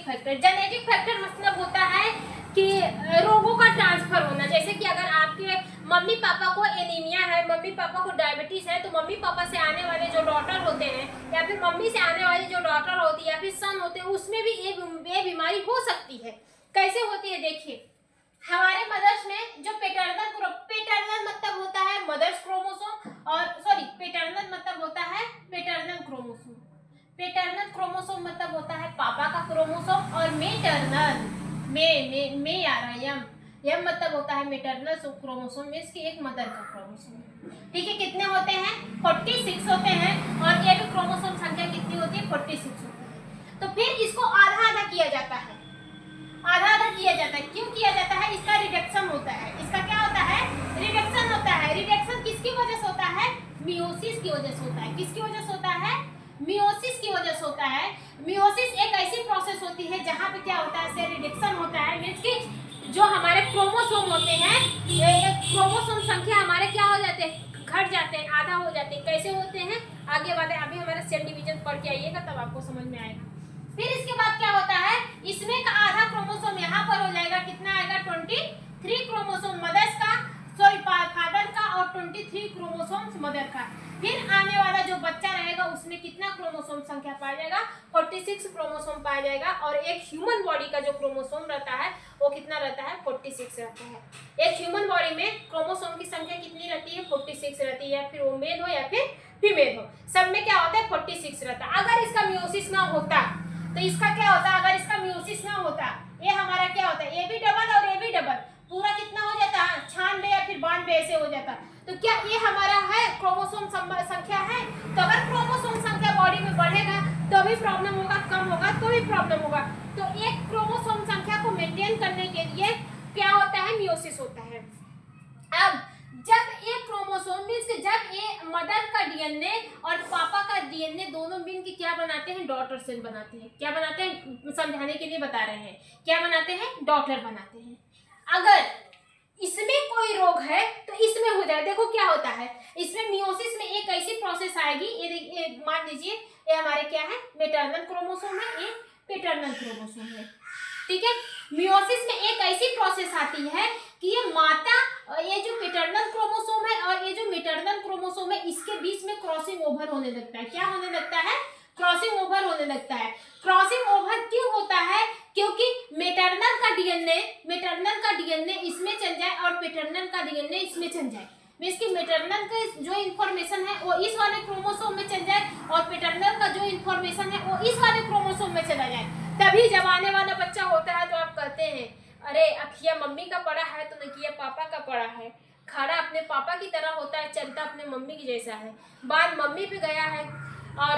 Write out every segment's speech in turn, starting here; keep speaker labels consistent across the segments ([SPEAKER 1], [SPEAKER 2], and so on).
[SPEAKER 1] Factor. Genetic factor मतलब होता है कि रोगों का ट्रांसफर होना। जैसे कि अगर आपके मम्मी पापा को एनीमिया है, मम्मी पापा को डायबिटीज है, तो मम्मी पापा से आने वाले जो डॉटर होते हैं या फिर मम्मी से आने वाली जो डॉटर होती है या फिर सन होते हैं, उसमें भी ये बीमारी हो सकती है। कैसे होती है देखिए, हमारे मदर्स में जो पेटर्नल मतलब होता है मदर्स क्रोमोसोम, और सॉरी पेटर्नल मतलब होता है पेटर्नल क्रोमोसोम। पेटर्नल क्रोमोसोम मतलब होता है पापा का क्रोमोसोम, और मेटर्नल में आ रहा है यम मतलब होता है मेटर्नल क्रोमोसोम, मीन्स कि एक मदर का क्रोमोसोम। ठीक है, कितने होते हैं? 46 होते हैं। और ये भी क्रोमोसोम संख्या कितनी होती है? 46 होती है। तो फिर इसको आधा आधा किया जाता है, आधा आधा किया जाता है। क्यों किया जाता है? इसका रिडक्शन होता है। इसका क्या होता है? रिडक्शन होता है। रिडक्शन किसकी वजह से होता है? मियोसिस की वजह से होता है। किसकी वजह से होता है? मियोसिस की वजह से होता है। मियोसिस एक ऐसी प्रोसेस होती है जहां पे क्या होता है? से रिडक्शन होता है, मींस कि जो हमारे क्रोमोसोम होते हैं, क्रोमोसोम संख्या हमारे क्या हो जाते हैं? घट जाते हैं, आधा हो जाते हैं। कैसे होते हैं? आगे बढ़े, अभी हमारा सेल डिवीजन पढ़ के आइएगा तब आपको समझ में आएगा। फिर इसके बाद क्या होता है? इसमें का आधा क्रोमोसोम यहाँ पर हो जाएगा। कितना आएगा? 23 क्रोमोसोम मदर्स का, सॉरी फादर का, और 23 क्रोमोसोम मदर का। फिर आने वाला जो बच्चा रहेगा उसमें कितना क्रोमोसोम संख्या पाया जाएगा? 46 क्रोमोसोम पाया जाएगा। और एक ह्यूमन बॉडी का जो क्रोमोसोम रहता है वो कितना रहता है? 46 रहता है। एक ह्यूमन बॉडी में क्रोमोसोम की संख्या कितनी रहती है? 46 रहती है। फिर वो मेल हो या फिर फीमेल हो, सब में क्या होता है? 46 रहता है। अगर इसका मियोसिस ना होता तो इसका क्या होता? अगर इसका मियोसिस ना होता, ये हमारा क्या होता है? ए भी डबल और ए भी डबल, पूरा कितना हो जाता है? 96 या फिर 92 ऐसे हो जाता। तो क्या ये हमारा है क्रोमोसोम संख्या है? तो अगर क्रोमोसोम संख्या बॉडी में बढ़ेगा तो भी प्रॉब्लम होगा, कम होगा तो भी प्रॉब्लम होगा। तो एक क्रोमोसोम संख्या को मेंटेन करने के लिए क्या होता है? मियोसिस होता है। अब जब एक क्रोमोसोम मींस कि जब ये मदर का डीएनए और पापा का डीएनए दोनों मिल के क्या बनाते हैं? डॉटर सेल बनाते हैं। क्या बनाते हैं? समझाने के लिए बता रहे हैं। क्या बनाते हैं? डॉटर बनाते हैं। अगर इसमें कोई रोग है तो इसमें हो जाए। देखो क्या होता है, इसमें मियोसिस में एक ऐसी प्रोसेस आएगी, ये मान लीजिए ये हमारे क्या है? मेटर्नल क्रोमोसोम है, ये पेटर्नल क्रोमोसोम है। ठीक है, मियोसिस में एक ऐसी प्रोसेस आती है कि ये माता, ये जो पेटर्नल क्रोमोसोम है और ये जो मेटर्नल क्रोमोसोम है, इसके बीच में क्रॉसिंग ओवर होने लगता है। क्या होने लगता है? क्रॉसिंग ओवर होने लगता है। क्रॉसिंग ओवर क्यों होता है? क्योंकि मेटर्नल का डीएनए इसमें चल जाए और पेटर्नल का डीएनए इसमें चल जाए, मींस कि मेटर्नल का जो इंफॉर्मेशन है वो इस वाले क्रोमोसोम में चल जाए और पेटर्नल का जो इंफॉर्मेशन है वो इस वाले क्रोमोसोम में चला जाए। तभी जब आने वाला बच्चा होता है तो आप कहते हैं अरे अखिया मम्मी का पड़ा है तो नकिया पापा का पड़ा है, खड़ा अपने पापा की तरह होता है, चलता अपने मम्मी की जैसा है। बाल मम्मी पे गया है और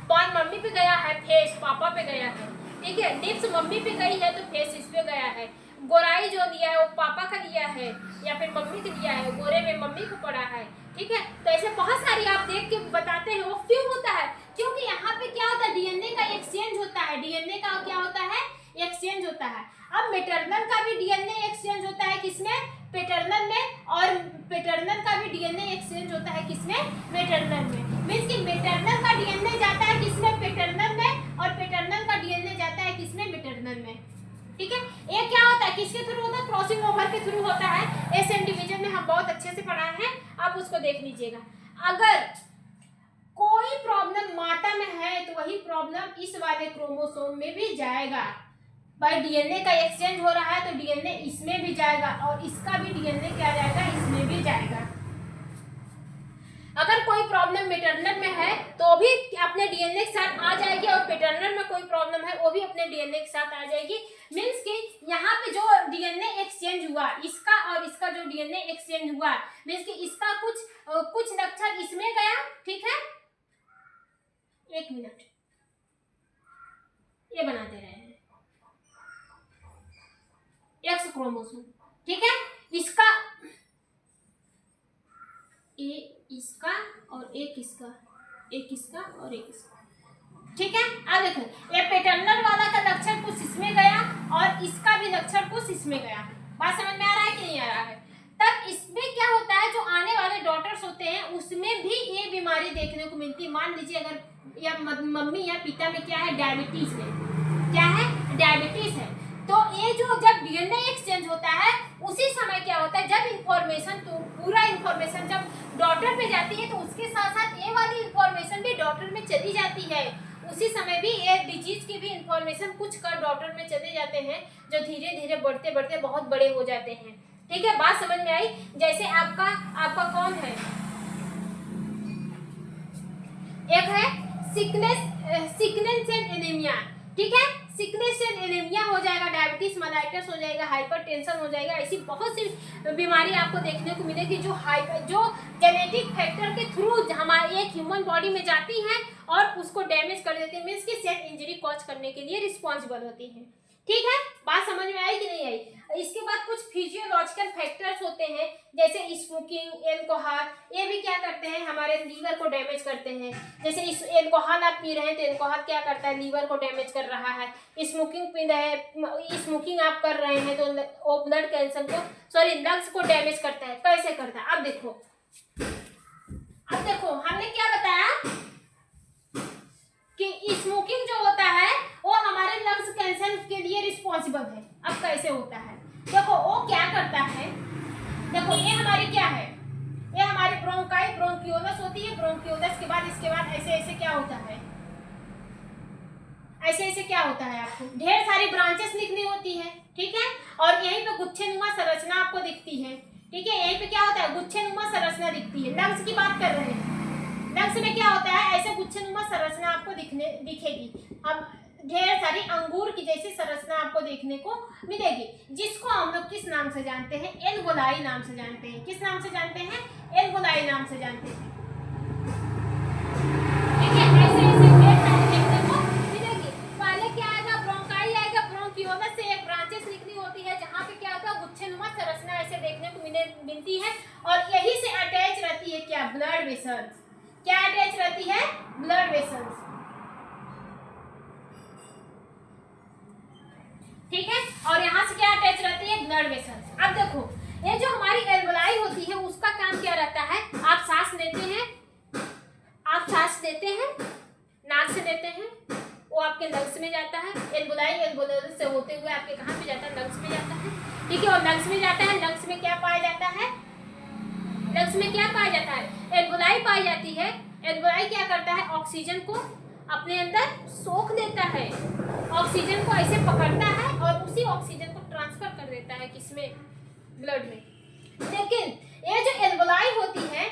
[SPEAKER 1] बाल मम्मी पे गया है, फेस पापा पे गया है। ठीक है, लिप्स मम्मी पे गई है तो फेस इस पे गया है। गोराई जो लिया है वो पापा का लिया है या फिर मम्मी का लिया है, गोरे में मम्मी को पड़ा है। ठीक है, तो ऐसे बहुत सारी आप देख के बताते हैं। वो क्यों होता है? क्योंकि यहाँ पे क्या होता है? डीएनए का एक्सचेंज होता है। डीएनए का क्या होता है? एक्सचेंज होता है। अब मेटर्नल का भी डीएनए एक्सचेंज होता है, किसमें? पेटर्नल में। और पेटर्नल का भी डीएनए एक्सचेंज होता है, किसमें? मेटर्नल में। मींस कि मेटर्नल का डीएनए जाता है किसमें? पेटर्नल में। और पेटर्नल का डीएनए जाता है किसमें? मेटर्नल में। ठीक है, ये क्या होता है? किसके थ्रू होता है? क्रॉसिंग ओवर के थ्रू होता है। एसएन डिवीजन में हम बहुत अच्छे से पढ़ाए हैं, आप उसको देख लीजिएगा। अगर कोई प्रॉब्लम माता में है तो वही प्रॉब्लम इस वाले क्रोमोसोम में भी जाएगा। भाई डीएनए का एक्सचेंज हो रहा है तो डीएनए इसमें भी जाएगा और इसका भी डीएनए क्या जाएगा? इसमें भी जाएगा। अगर कोई प्रॉब्लम मेटर्नल में है तो भी अपने डीएनए के साथ आ जाएगी, और पेटर्नल में कोई प्रॉब्लम है वो भी अपने डीएनए के साथ आ जाएगी। मींस कि यहाँ पे जो डीएनए एक्सचेंज हुआ, इसका और इसका जो डीएनए एक्सचेंज हुआ, मींस कि इसका कुछ लक्षण इसमें गया। ठीक है, एक मिनट ये बना दे रहे हैं एक्स क्रोमोसोम। ठीक है, इसका इसका और एक इसका, एक इसका और एक इसका। ठीक है, अब देखो ये पेटर्नल वाला का लक्षण कुछ इसमें गया और इसका भी लक्षण कुछ इसमें गया। बात समझ में आ रहा है कि नहीं आ रहा है? तब इसमें क्या होता है? जो आने वाले डॉटर्स होते हैं उसमें भी ये बीमारी देखने को विनती, मान लीजिए अगर या मम्मी या पिता में क्या है, डायबिटीज है, क्या है, डायबिटीज है, तो ये जो जब डीएनए एक्सचेंज होता है उसी समय क्या होता है, जब इंफॉर्मेशन तो पूरा इंफॉर्मेशन जब डॉटर पे जाती है तो उसके साथ साथ ये वाली इंफॉर्मेशन भी डॉटर में चली जाती है। उसी समय भी ये डिजीज की भी इंफॉर्मेशन कुछ कर डॉटर में चले जाते हैं, जो धीरे धीरे बढ़ते बढ़ते बहुत बड़े हो जाते हैं। ठीक है, बात समझ में आई। जैसे आपका कौन है, एक है सिकनेस एंड एनीमिया। ठीक है, सिकनेस एंड एनीमिया हो जाएगा, डायबिटीज मेलाइटस हो जाएगा, हाइपरटेंशन हो जाएगा। ऐसी बहुत सी बीमारी आपको देखने को मिलेगी जो जेनेटिक फैक्टर के थ्रू हमारे एक ह्यूमन बॉडी में जाती हैं और उसको डैमेज कर देती है, मीन्स की सेल इंजरी कॉज करने के लिए रिस्पॉन्सिबल होती है। ठीक है, बात समझ में आई कि नहीं आई। इसके बाद कुछ फिजियोलॉजिकल फैक्टर्स होते हैं, जैसे स्मोकिंग, एल्कोहल, ये भी क्या करते हैं, हमारे लीवर को डैमेज करते हैं। जैसे इस एल्कोहल आप पी रहे हैं तो एल्कोहल क्या करता है, लीवर को डैमेज कर रहा है। स्मोकिंग पी रहे, स्मोकिंग आप कर रहे हैं तो वो ब्लड कैंसर को, सॉरी, लंग्स को डैमेज करता है। कैसे करता है, अब देखो हमने क्या बताया कि स्मोकिंग जो होता है वो हमारे लंग्स कैंसर के लिए रिस्पॉन्सिबल है। अब कैसे होता है, देखो वो क्या करता है, देखो ये हमारी क्या है, ये हमारी ब्रोंकाई, ब्रोंकियोलस होती है। ब्रोंकियोलस के बाद इसके बाद ऐसे ऐसे क्या होता है, ऐसे ऐसे क्या होता है, आपको ढेर सारी ब्रांचेस निकली होती है। ठीक है, और यहीं पे गुच्छेनुमा संरचना आपको दिखती है। ठीक है, यहीं पे क्या होता है, गुच्छेनुमा संरचना दिखती है। लंग्स की बात कर रहे हैं, लंग्स में क्या होता है, ऐसे गुच्छेनुमा संरचना आपको दिखेगी। अब ढेर सारी अंगूर की जैसी संरचना आपको देखने को मिलेगी, जिसको हम लोग किस नाम से जानते हैं, एल्वोलाई नाम से जानते हैं। किस नाम से जानते हैं, एल्वोलाई नाम से जानते हैं। ठीक है, ऐसे ऐसे ढेर सारी देखने को मिलेगी। पहले क्या आएगा, ब्रोंकाई आएगा, ब्रोंकियोलस से एक ब्रांचेस निकली होती है, जहाँ पे क्या होता है, गुच्छेनुमा संरचना ऐसे देखने को मिलती है, और यही से अटैच रहती है क्या, ब्लड वेसल्स। क्या अटैच रहती है, ब्लड वेसल्स। ठीक है, और यहाँ से क्या अटैच रहती है, ब्लड वेसल्स। अब देखो ये जो हमारी एल्वोलाई होती है उसका काम क्या रहता है, आप सांस लेते हैं, आप सांस लेते हैं, नाक से लेते हैं, वो आपके लंग्स में जाता है। एल्वोलाई एल्वोलस से होते हुए आपके कहाँ पे जाता है, लंग्स में जाता है। ठीक है, और लंग्स में जाता है, लंग्स में क्या पाया जाता है, लंग्स में क्या पाया जाता है, एल्वोलाई पाई जाती है। एल्वोलाई क्या करता है, ऑक्सीजन को अपने अंदर सोख लेता है, ऑक्सीजन को ऐसे पकड़ता है और उसी ऑक्सीजन को ट्रांसफर कर देता है किसमें, ब्लड में। लेकिन ये जो एल्वोलाई होती है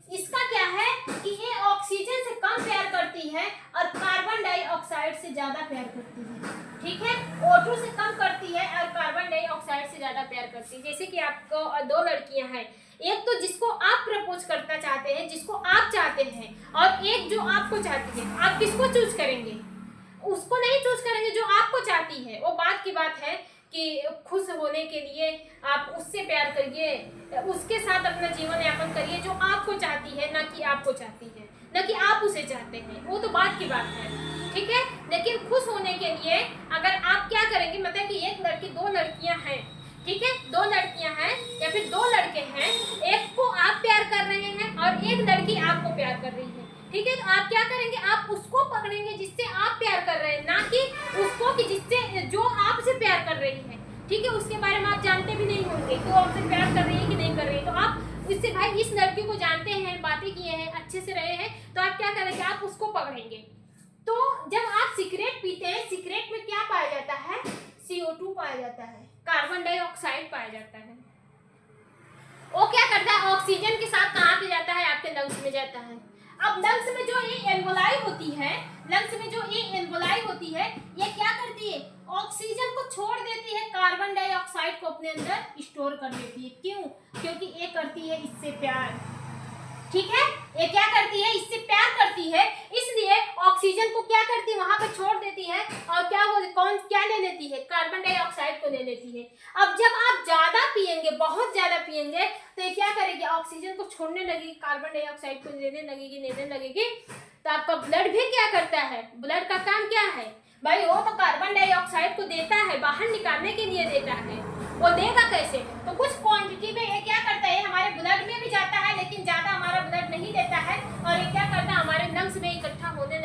[SPEAKER 1] इसका क्या है कि ये ऑक्सीजन से कम प्यार करती है और कार्बन डाइऑक्साइड से ज्यादा प्यार करती है। ठीक है, O2 से कम करती है और कार्बन डाइऑक्साइड से ज्यादा प्यार करती है। जैसे कि आपको दो लड़कियां हैं, एक तो जिसको आप प्रपोज करना चाहते हैं, जिसको आप चाहते हैं, और एक जो आपको चाहती है। आप किसको चूज करेंगे, उसको नहीं चूज करेंगे जो आपको चाहती है। वो बात की बात है कि खुश होने के लिए आप उससे प्यार करिए, उसके साथ अपना जीवन यापन करिए जो आपको चाहती है, ना कि आपको चाहती है, ना कि आप उसे चाहते हैं। वो तो बात की बात है। ठीक है, लेकिन खुश होने के लिए अगर आप क्या करेंगे, मतलब कि एक लड़की, दो लड़कियां हैं, ठीक है, दो लड़कियां हैं या फिर दो लड़के हैं, एक को आप प्यार कर रहे हैं और एक लड़की आपको प्यार कर रही है। ठीक है, तो आप क्या करेंगे, आप उसको पकड़ेंगे जिससे आप प्यार कर रहे हैं, ना कि उसको कि जिससे जो आपसे प्यार कर रही है। ठीक है, उसके बारे में आप जानते भी नहीं होंगे कि वो आपसे प्यार कर रही है कि नहीं कर रही है। तो आप इससे, भाई इस लड़की को जानते हैं, बातें किए हैं, अच्छे से रहे हैं, तो आप क्या करेंगे, आप उसको पकड़ेंगे। तो जब आप सिगरेट पीते हैं, सिगरेट में क्या पाया जाता है, CO2 पाया जाता है, कार्बन डाइऑक्साइड पाया जाता है। वो क्या करता है, ऑक्सीजन के साथ कहाँ पे जाता है, आपके लंग्स में जाता है। अब लंग्स में जो ये एल्वोलाई होती है, लंग्स में जो ये एल्वोलाई होती है, ये क्या करती है, ऑक्सीजन को छोड़ देती है, कार्बन डाइऑक्साइड को अपने अंदर स्टोर कर लेती है। क्यों, क्योंकि ये करती है इससे प्यार। ठीक है, ये क्या करती है, इससे प्यार करती है, इसलिए ऑक्सीजन को क्या करती है, वहां पे छोड़ देती है, और क्या ले लेती है, कार्बन डाइऑक्साइड को ले लेती है। अब जब आप ज्यादा पिएंगे, बहुत ज्यादा पिएंगे, तो ये क्या करेगी, ऑक्सीजन को छोड़ने लगेगी, कार्बन डाइऑक्साइड को लेने लगेगी। तो आपका ब्लड भी क्या करता है, ब्लड का काम क्या है भाई, वो तो कार्बन डाइऑक्साइड को देता है, बाहर निकालने के लिए देता है। वो देगा कैसे? तो कुछ क्वांटिटी में ये क्या करता है, हमारे ब्लड में भी जाता है, लेकिन ज़्यादा हमारा ब्लड नहीं देता है, और ये क्या करता है, हमारे लंग्स में इकट्ठा होने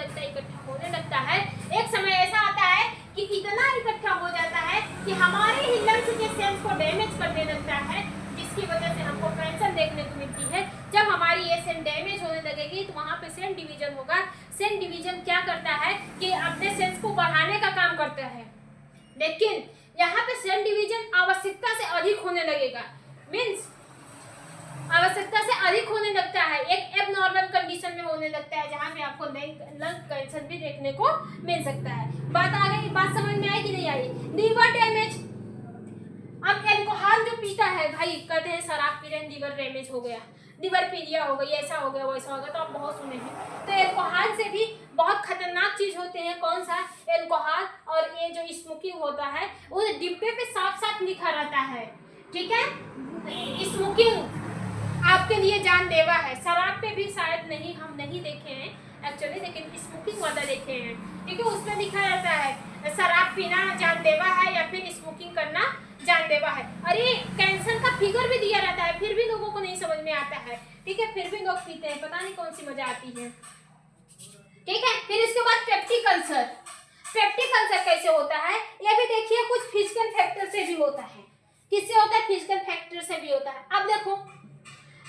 [SPEAKER 1] लगता है। एक समय ऐसा आता है कि इतना इकट्ठा हो जाता है कि हमारे ही लंग्स के सेल्स को डैमेज करने लगता है, जिसकी वजह से हमको कैंसर देखने को मिलती है। जब हमारी ये सेल डैमेज होने लगेगी तो वहाँ पे सेल डिवीजन होगा। सेल डिवीजन क्या करता है कि अपने सेल्स को बढ़ाने का काम करता है, लेकिन यहाँ पे सेल डिवीजन आवश्यकता से अधिक होने लगेगा, मीन्स आवश्यकता से अधिक होने लगता है, एक एबनॉर्मल कंडीशन में होने लगता है, जहाँ पे आपको लंग कैंसर भी देखने को मिल सकता है। बात आ गई, बात समझ में आई कि नहीं आई? लीवर डैमेज, अब अल्कोहल जो पीता है भाई, कहते हैं शराब पी रहे हैं लीवर डैमेज हो गया, लीवर पीलिया हो गई, ऐसा हो गया वैसा हो गया, तो आप बहुत सुने हैं। तो अल्कोहल से भी बहुत खतरनाक चीज होते हैं, कौन सा? अल्कोहल। और ये जो स्मोकिंग होता है उस डिब्बे पे साफ साफ लिखा रहता है, ठीक है, स्मोकिंग आपके लिए जानलेवा है। शराब पे भी शायद नहीं, हम नहीं देखे हैं एक्चुअली, लेकिन स्मोकिंग वाला देखे हैं, ठीक है, उसमें लिखा रहता है शराब पीना जानलेवा है या फिर स्मोकिंग करना जानलेवा है। अरे कैंसर का फिगर भी दिया रहता है, फिर भी लोगों को नहीं समझ में आता है, ठीक है, फिर भी लोग पीते हैं, पता नहीं कौन सी मजा आती है, ठीक है। फिर इसके बाद पेप्टिक अल्सर। पेप्टिक अल्सर कैसे होता है ये भी देखिए, कुछ फिजिकल फैक्टर से भी होता है। किससे होता है? फिजिकल फैक्टर से भी होता है। अब देखो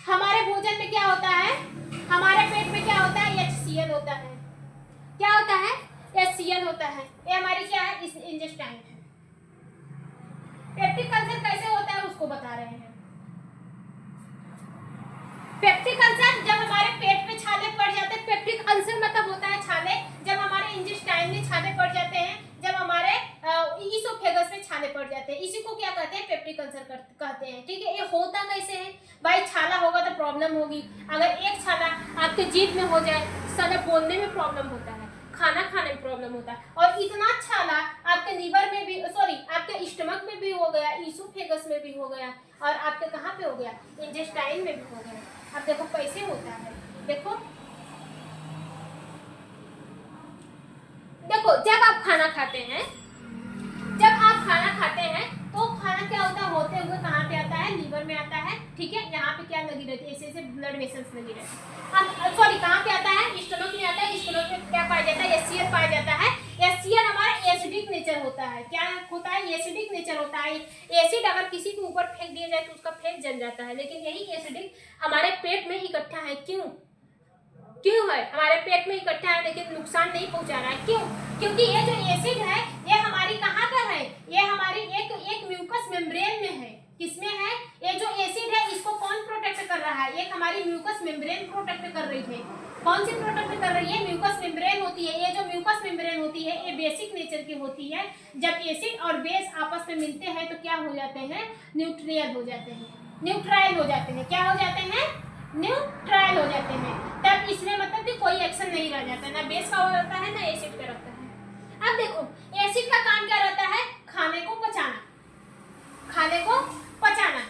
[SPEAKER 1] हमारे भोजन में क्या होता है, हमारे पेट में क्या होता है, HCl होता है। क्या होता है? HCl होता है। ये हमारी क्या है, इंटेस्टाइन है। पेप्टिक अल्सर कैसे होता है उसको बता रहे हैं। पेप्टिक अल्सर जब हमारे पेट में छाले पड़ जाते हैं, पेप्टिक अल्सर मतलब होता है छाले, जब हमारे इंटेस्टाइन में छाले पड़ जाते हैं, जब हमारे ईसोफेगस में छाले पड़ जाते हैं, इसी को क्या कहते हैं, पेप्टिक अल्सर कहते हैं, ठीक है। ये होता कैसे है भाई? छाला होगा तो प्रॉब्लम होगी। अगर एक छाला आपके जीभ में हो जाए, साला बोलने में प्रॉब्लम होता है, खाना खाने में प्रॉब्लम होता है, और इतना छाला आपके लीवर में भी, सॉरी आपके स्टमक में भी हो गया, ईसोफेगस में भी हो गया, और आपके कहाँ पे हो गया, इंटेस्टाइन में भी हो गया। अब देखो कैसे होता है, देखो देखो जब आप खाना खाते हैं, तो खाना क्या होता है, होते हुए कहाँ पे आता है, लीवर में आता है, ठीक है। यहाँ पे क्या लगी रहती है, ऐसे ब्लड वेसल्स लगी रहती है। अब सॉरी कहाँ पे आता है, स्टमक में आता है। स्टमक में क्या पाया जाता है, HCl पाया जाता है। HCl हमारा एसिडिक नेचर होता है। क्या होता है, एसिडिक नेचर होता है। एसिड अगर किसी के ऊपर फेंक दिया जाए तो उसका फेंक जल जाता है, लेकिन यही एसिडिक हमारे पेट में इकट्ठा है। क्यों है हमारे पेट में इकट्ठा है, लेकिन नुकसान नहीं पहुंचा रहा है? क्यों? क्योंकि ये जो एसिड है ये हमारी कहाँ पर है, ये हमारी एक म्यूकस मेम्ब्रेन में है। किसमें है? ये जो एसिड है इसको कौन प्रोटेक्ट कर रहा है, एक हमारी म्यूकस मेम्ब्रेन प्रोटेक्ट कर रही है। कौन सी प्रोटेक्ट कर रही है? म्यूकस मेम्ब्रेन होती है। ये जो म्यूकस मेम्ब्रेन होती है ये बेसिक नेचर की होती है। जब एसिड और बेस आपस में मिलते हैं तो क्या हो जाते हैं, न्यूट्रल हो जाते हैं, न्यूट्राइल हो जाते हैं। क्या हो जाते हैं? न्यूट्राइल हो जाते हैं। तब इसमें मतलब कि कोई एक्शन नहीं रह जाता, ना बेस का हो जाता है ना एसिड का रहता है। अब देखो एसिड का काम क्या रहता है, खाने को पचाना, खाने को पचाना।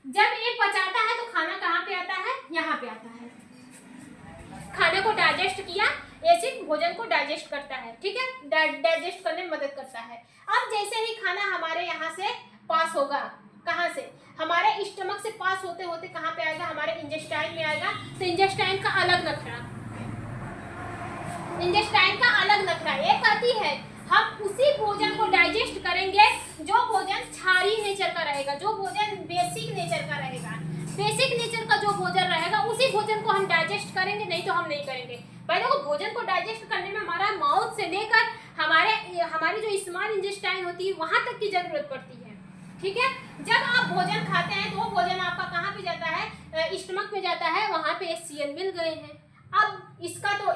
[SPEAKER 1] जब ये पचाता है तो खाना कहाँ पे आता है, यहाँ पे आता है। खाने को डाइजेस्ट किया, एसिड भोजन को डाइजेस्ट करता है, ठीक है, डाइजेस्ट करने में मदद करता है। अब जैसे ही खाना हमारे यहाँ से पास होगा, कहाँ से, हमारे स्टमक से पास होते होते कहाँ पे आएगा, हमारे इंटेस्टाइन में आएगा। तो इंटेस्टाइन का अलग नखरा, इंटेस्टाइन का अलग नखरा ये कहती है हम उसी भोजन को डाइजेस्ट करेंगे जो भोजन क्षारीय नेचर का रहेगा, जो भोजन बेसिक नेचर का रहेगा। बेसिक नेचर का जो भोजन रहेगा उसी भोजन को हम डाइजेस्ट करेंगे, नहीं तो हम नहीं करेंगे। भाई देखो भोजन को डाइजेस्ट करने में हमारा माउथ से लेकर हमारी जो स्मॉल इंटेस्टाइन होती है वहां तक की जरूरत पड़ती है, ठीक है। जब आप भोजन खाते हैं तो वो भोजन आपका कहाँ पे जाता है, स्टमक में जाता है, वहां पे HCl मिल गए हैं। अब इसका तो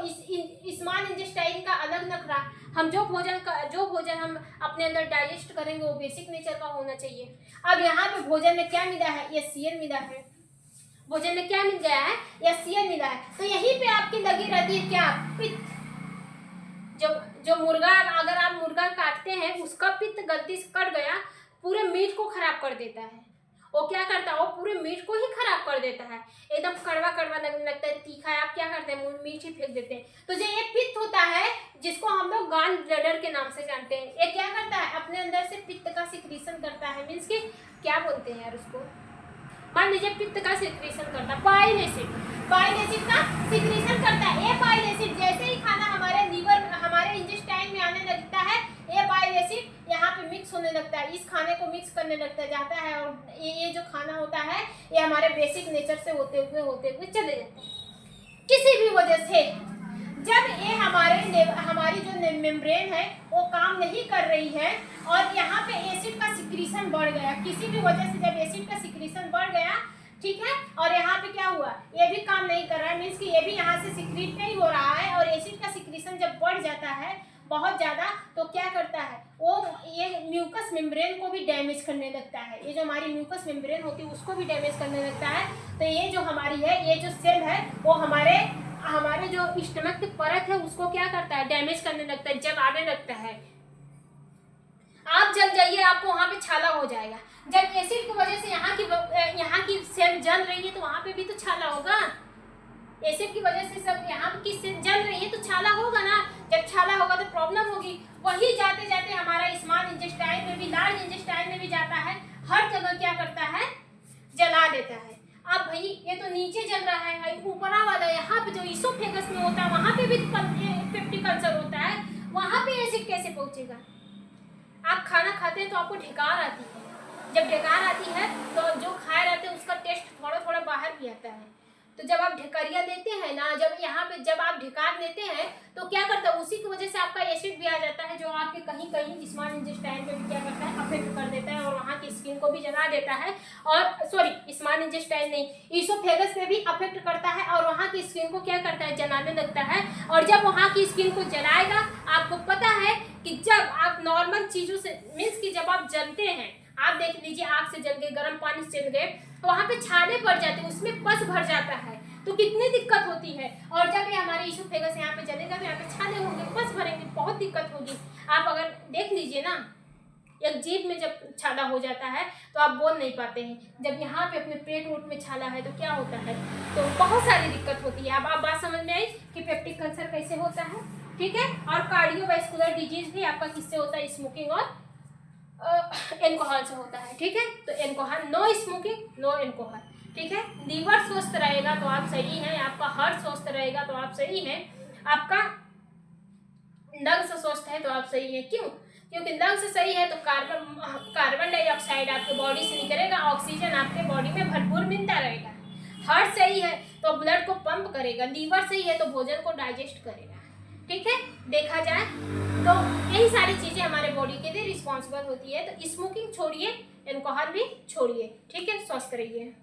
[SPEAKER 1] स्मॉल इंटेस्टाइन का अलग नखरा, हम जो भोजन हम अपने अंदर डाइजेस्ट करेंगे वो बेसिक नेचर का होना चाहिए। अब यहाँ पे भोजन में क्या मिला है, HCl मिला है। भोजन में क्या मिल गया है, HCl मिला है। तो यहीं पे आपकी लगी रहती है क्या, पित्त। जो मुर्गा, अगर आप मुर्गा काटते हैं उसका पित्त गलती से कट गया, पूरे मीट को खराब कर देता है। वो क्या करता है, वो पूरे मीट को ही खराब कर देता है, एकदम कड़वा कड़वा लगने लगता है, तीखा है। आप क्या करते हैं, मीट ही फेंक देते हैं। तो जो ये पित्त होता है, जिसको हम लोग गॉल ब्लैडर के नाम से जानते हैं, ये क्या करता है, अपने अंदर से पित्त का सिक्रीशन करता है। मीन्स कि क्या बोलते हैं यार उसको, मान लीजिए पित्त का सिक्रीशन करता है, बाइल एसिड का सिक्रीशन करता है। ये बाइल एसिड जैसे ही खाना हमारे लीवर, हमारे इंटेस्टाइन में आने लगता है, ये बाइल एसिड यहाँ पे मिक्स होने लगता है, इस खाने को मिक्स करने लगता जाता है, और ये जो खाना होता है ये हमारे बेसिक नेचर से होते हुए चले जाते हैं। किसी भी वजह से जब ये हमारी जो मेम्ब्रेन है वो काम नहीं कर रही है और यहाँ पे एसिड का सिक्रीशन बढ़ गया, किसी भी वजह से जब एसिड का सिक्रीशन बढ़ गया, ठीक है, और यहाँ पे क्या हुआ, ये भी काम नहीं कर रहा है, मीन्स कि ये भी यहाँ से सिक्रीट नहीं हो रहा है, और एसिड का सिक्रीशन जब बढ़ जाता है बहुत ज़्यादा, तो क्या करता है वो, ये म्यूकस मेम्ब्रेन को भी डैमेज करने लगता है। ये जो हमारी म्यूकस मेम्ब्रेन होती है उसको भी डैमेज करने लगता है। तो ये जो हमारी है, ये जो सेल है वो हमारे जो स्टमक की परत है उसको क्या करता है, डैमेज करने लगता है, जब आने लगता है। आप जल जाइए, आपको वहाँ पे छाला हो जाएगा। जब एसिड की वजह से यहाँ की सेल जल रही है तो वहाँ पे भी तो छाला होगा। एसिड की वजह से सब यहाँ की सेल जल रही है तो छाला होगा ना, जब छाला होगा तो प्रॉब्लम होगी। वही जाते जाते हमारा स्मॉल इंटेस्टाइन में भी, लार्ज इंटेस्टाइन में भी जाता है, हर जगह क्या करता है, जला देता है। अब भाई ये तो नीचे जल रहा है, ऊपरा वाला यहाँ पे जो इसोफेगस में होता है वहाँ पे भी पेप्टिक अल्सर होता है, वहाँ पे एसिड कैसे पहुँचेगा। आप खाना खाते हैं तो आपको ढेकार आती है, जब ढेकार आती है तो जो खाए रहते हैं उसका टेस्ट थोड़ा थोड़ा बाहर भी आता है। तो जब आप ढेकरिया देते हैं ना, जब आप ढेकार देते हैं तो क्या करता है, उसी की वजह से आपका एसिड भी आ जाता है, जो आपके कहीं कहीं स्मॉल इंटेस्टाइन पे भी क्या करता है, अफेक्ट कर देता है और वहाँ की स्किन को भी जला देता है। और सॉरी, स्मॉल इंटेस्टाइन नहीं, इसोफेगस पे भी अफेक्ट करता है और वहाँ की स्किन को क्या करता है, जलाने लगता है। और जब वहाँ की स्किन को जलाएगा, आपको पता है कि जब आप नॉर्मल चीज़ों से, मीन्स कि जब आप जलते हैं, आप देख लीजिए आग से जल गए, गर्म पानी से जल गए, तो वहाँ पे छाले पड़ जाते हैं, उसमें पस भर जाता है, तो कितनी दिक्कत होती है। और जब ये हमारे इसोफेगस यहाँ पे जलेगा तो यहाँ पे छाले होंगे, पस भरेंगे, बहुत दिक्कत होगी। आप अगर देख लीजिए ना, एक जीभ में जब छाला हो जाता है तो आप बोल नहीं पाते हैं, जब यहाँ पे अपने पेट वोट में छाला है तो क्या होता है, तो बहुत सारी दिक्कत होती है। अब आप बात समझ में आई कि पेप्टिक अल्सर कैसे होता है, ठीक है। और कार्डियोवैस्कुलर डिजीज भी आपका किससे होता है, स्मोकिंग और एल्कोहल से होता है, ठीक है। तो alcohol, no smoking, no alcohol, ठीक है। लीवर स्वस्थ रहेगा तो आप सही हैं, आपका हार्ट स्वस्थ रहेगा तो आप सही हैं, आपका लंग्स स्वस्थ है तो आप सही हैं। क्यों? क्योंकि लंग्स सही है तो कार्बन डाइऑक्साइड आपके बॉडी से निकलेगा, ऑक्सीजन आपके बॉडी में भरपूर मिलता रहेगा। हार्ट सही है तो ब्लड को पंप करेगा, लीवर सही है तो भोजन को डाइजेस्ट करेगा, ठीक है। देखा जाए तो यही सारी चीज़ें हमारे बॉडी के लिए रिस्पॉन्सिबल होती है। तो स्मोकिंग छोड़िए, एल्कोहल भी छोड़िए, ठीक है। स्वस्थ रहिए।